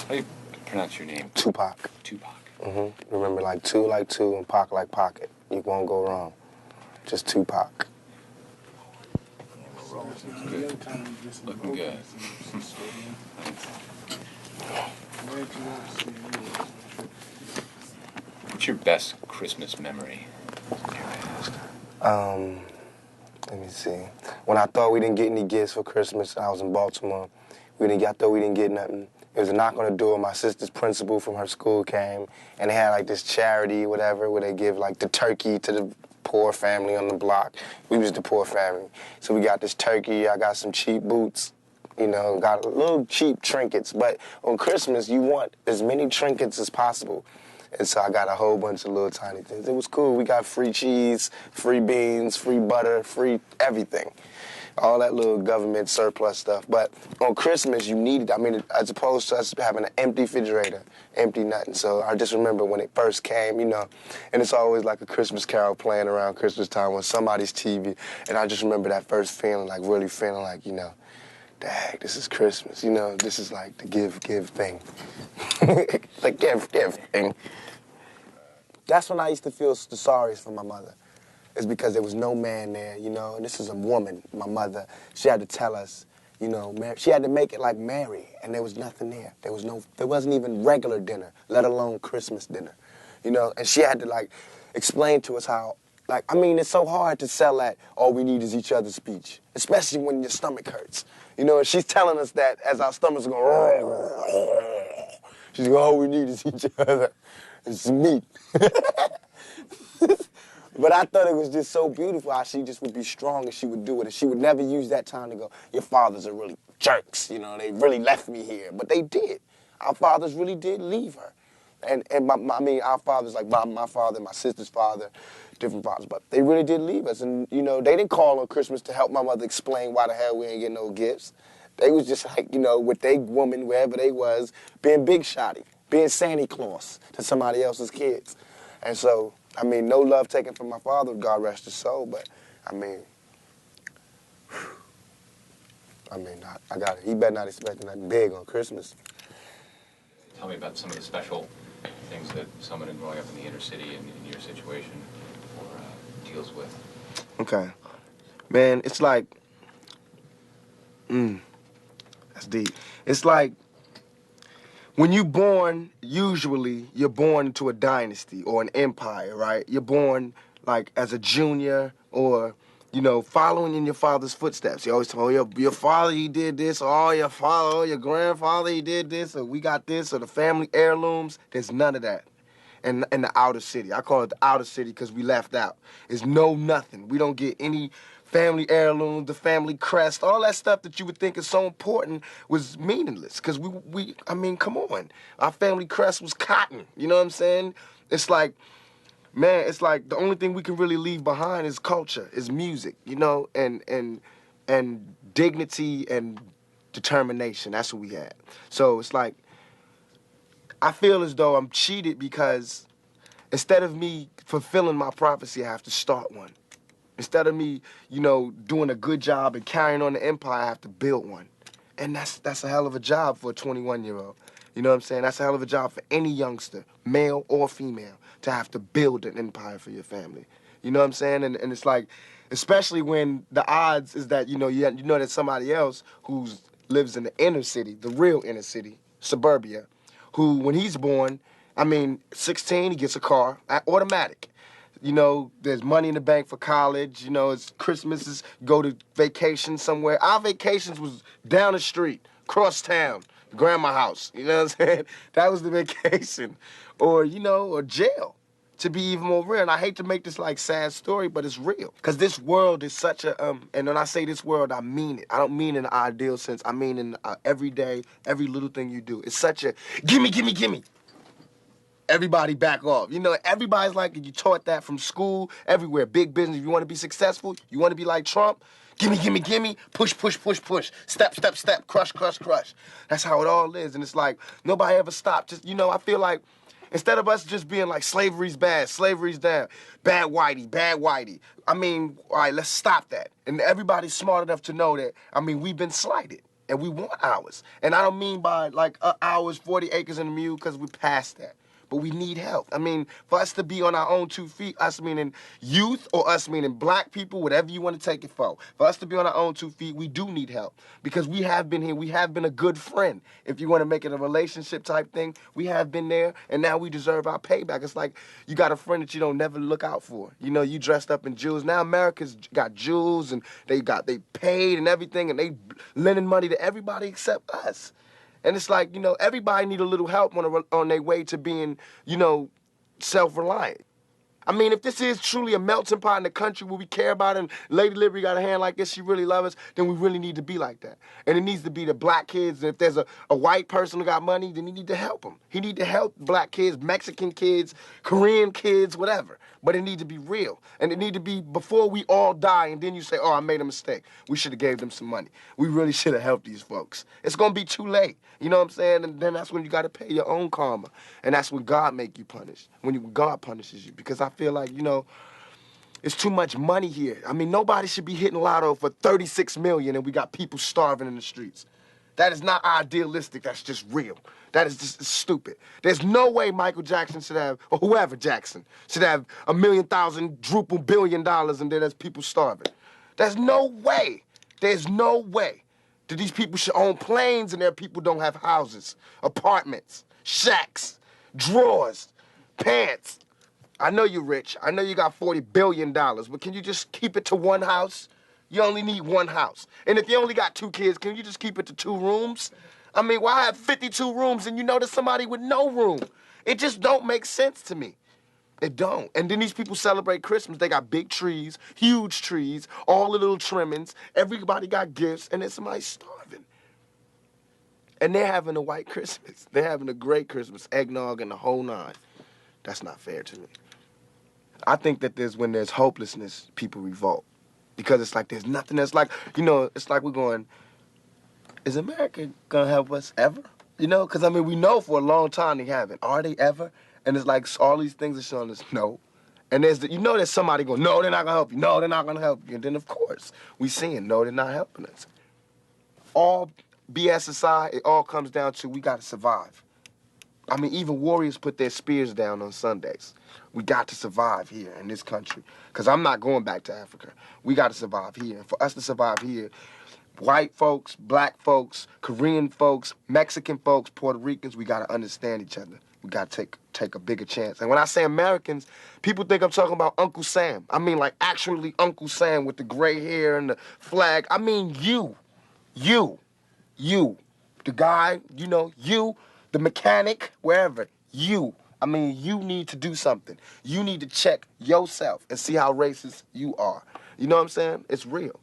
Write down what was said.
How do you pronounce your name? 2Pac. 2Pac. Remember, like two and Pac like pocket. You won't go wrong. Just 2Pac. Good. Looking good. What's your best Christmas memory? Let me see. When I thought we didn't get any gifts for Christmas, I was in Baltimore. I thought we didn't get nothing. It was a knock on the door. My sister's principal from her school came, and they had like this charity, whatever, where they give like the turkey to the poor family on the block. We was the poor family. So we got this turkey. I got some cheap boots. You know, got a little cheap trinkets. But on Christmas, you want as many trinkets as possible. And so I got a whole bunch of little tiny things. It was cool. We got free cheese, free beans, free butter, free everything. All that little government surplus stuff. But on Christmas, you need it. I mean, as opposed to us having an empty refrigerator, empty nothing. So I just remember when it first came, you know, and it's always like a Christmas carol playing around Christmas time on somebody's TV. And I just remember that first feeling, like really feeling like, you know, dang, this is Christmas. You know, this is like the give thing. The give thing. That's when I used to feel the sorriest for my mother. It's because there was no man there, you know, and this is a woman, my mother. She had to tell us, you know, she had to make it like Mary, and there was nothing there. There wasn't even regular dinner, let alone Christmas dinner, you know, and she had to, like, explain to us how, like, I mean, it's so hard to sell that all we need is each other's speech, especially when your stomach hurts, you know, and she's telling us that as our stomachs go, she's like, all we need is each other. It's meat. But I thought it was just so beautiful how she just would be strong and she would do it. And she would never use that time to go, your fathers are really jerks, you know, they really left me here. But they did. Our fathers really did leave her. And I mean, our fathers, like my father, my sister's father, different fathers, but they really did leave us. And, you know, they didn't call on Christmas to help my mother explain why the hell we ain't getting no gifts. They was just like, you know, with they woman, wherever they was, being big shotty, being Santa Claus to somebody else's kids. And so, I mean, no love taken from my father, God rest his soul, but, I mean, I got it. He better not expect nothing big on Christmas. Tell me about some of the special things that someone growing up in the inner city and in your situation deals with. Okay. Man, it's like, that's deep. It's like, when you're born, usually you're born into a dynasty or an empire, right? You're born like as a junior or, you know, following in your father's footsteps. You always tell, oh, your father, he did this, or oh, your father, oh, your grandfather, he did this, or we got this, or the family heirlooms. There's none of that in the outer city. I call it the outer city because we left out. There's nothing. We don't get any family heirlooms, the family crest, all that stuff that you would think is so important was meaningless. Because I mean, come on. Our family crest was cotton. You know what I'm saying? It's like, man, it's like the only thing we can really leave behind is culture, is music, you know, and dignity and determination. That's what we had. So it's like, I feel as though I'm cheated because instead of me fulfilling my prophecy, I have to start one. Instead of me, you know, doing a good job and carrying on the empire, I have to build one. And that's a hell of a job for a 21-year-old. You know what I'm saying? That's a hell of a job for any youngster, male or female, to have to build an empire for your family. You know what I'm saying? And it's like, especially when the odds is that, you know that somebody else who lives in the inner city, the real inner city, suburbia, who, when he's born, I mean, 16, he gets a car, automatic. You know, there's money in the bank for college. You know, it's Christmas, go to vacation somewhere. Our vacations was down the street, cross town, grandma house. You know what I'm saying? That was the vacation. Or, you know, or jail, to be even more real. And I hate to make this, like, sad story, but it's real. Because this world is such a, and when I say this world, I mean it. I don't mean in an ideal sense. I mean in every day, every little thing you do. It's such a, gimme, gimme, gimme. Everybody back off. You know, everybody's like, you taught that from school, everywhere. Big business. If you want to be successful, you want to be like Trump, gimme, gimme, gimme, push, push, push, push, step, step, step, crush, crush, crush. That's how it all is. And it's like, nobody ever stopped. Just, you know, I feel like instead of us just being like, slavery's bad, slavery's down, bad whitey, bad whitey. I mean, all right, let's stop that. And everybody's smart enough to know that, I mean, we've been slighted. And we want ours. And I don't mean by like ours, 40 acres and a mule, because we're past that. But we need help. I mean, for us to be on our own 2 feet, us meaning youth or us meaning black people, whatever you want to take it for us to be on our own 2 feet, we do need help. Because we have been here. We have been a good friend. If you want to make it a relationship type thing, we have been there, and now we deserve our payback. It's like you got a friend that you don't never look out for. You know, you dressed up in jewels. Now America's got jewels, and they paid and everything, and they lending money to everybody except us. And it's like, you know, everybody need a little help on their way to being, you know, self-reliant. I mean, if this is truly a melting pot in the country where we care about it and Lady Liberty got a hand like this, she really loves us, then we really need to be like that. And it needs to be the black kids. And if there's a white person who got money, then he need to help them. He need to help black kids, Mexican kids, Korean kids, whatever. But it need to be real. And it need to be before we all die and then you say, oh, I made a mistake. We should have gave them some money. We really should have helped these folks. It's going to be too late. You know what I'm saying? And then that's when you got to pay your own karma. And that's when God make you punish, when God punishes you. Because I feel like, you know, it's too much money here. I mean, nobody should be hitting lotto for $36 million and we got people starving in the streets. That is not idealistic. That's just real. That is just stupid. There's no way Michael Jackson should have, or whoever Jackson, should have $1 million, $1 billion, and then there's people starving. There's no way. There's no way that these people should own planes and their people don't have houses, apartments, shacks, drawers, pants. I know you're rich. I know you got $40 billion, but can you just keep it to one house? You only need one house. And if you only got 2 kids, can you just keep it to 2 rooms? I mean, why have 52 rooms and you know there's somebody with no room? It just don't make sense to me. It don't. And then these people celebrate Christmas. They got big trees, huge trees, all the little trimmings. Everybody got gifts, and then somebody's starving. And they're having a white Christmas. They're having a great Christmas, eggnog and the whole nine. That's not fair to me. I think that when there's hopelessness, people revolt. Because it's like there's nothing else. Like, you know, it's like we're going, is America going to help us ever? You know, because, I mean, we know for a long time they haven't. Are they ever? And it's like all these things are showing us no. And you know there's somebody going, no, they're not going to help you. No, they're not going to help you. And then, of course, we seeing, no, they're not helping us. All BS aside, it all comes down to we got to survive. I mean, even warriors put their spears down on Sundays. We got to survive here in this country. Because I'm not going back to Africa. We got to survive here. And for us to survive here, white folks, black folks, Korean folks, Mexican folks, Puerto Ricans, we got to understand each other. We got to take a bigger chance. And when I say Americans, people think I'm talking about Uncle Sam. I mean, like, actually Uncle Sam with the gray hair and the flag. I mean, you. The guy, you know, you, the mechanic, wherever, you. I mean, you need to do something. You need to check yourself and see how racist you are. You know what I'm saying? It's real.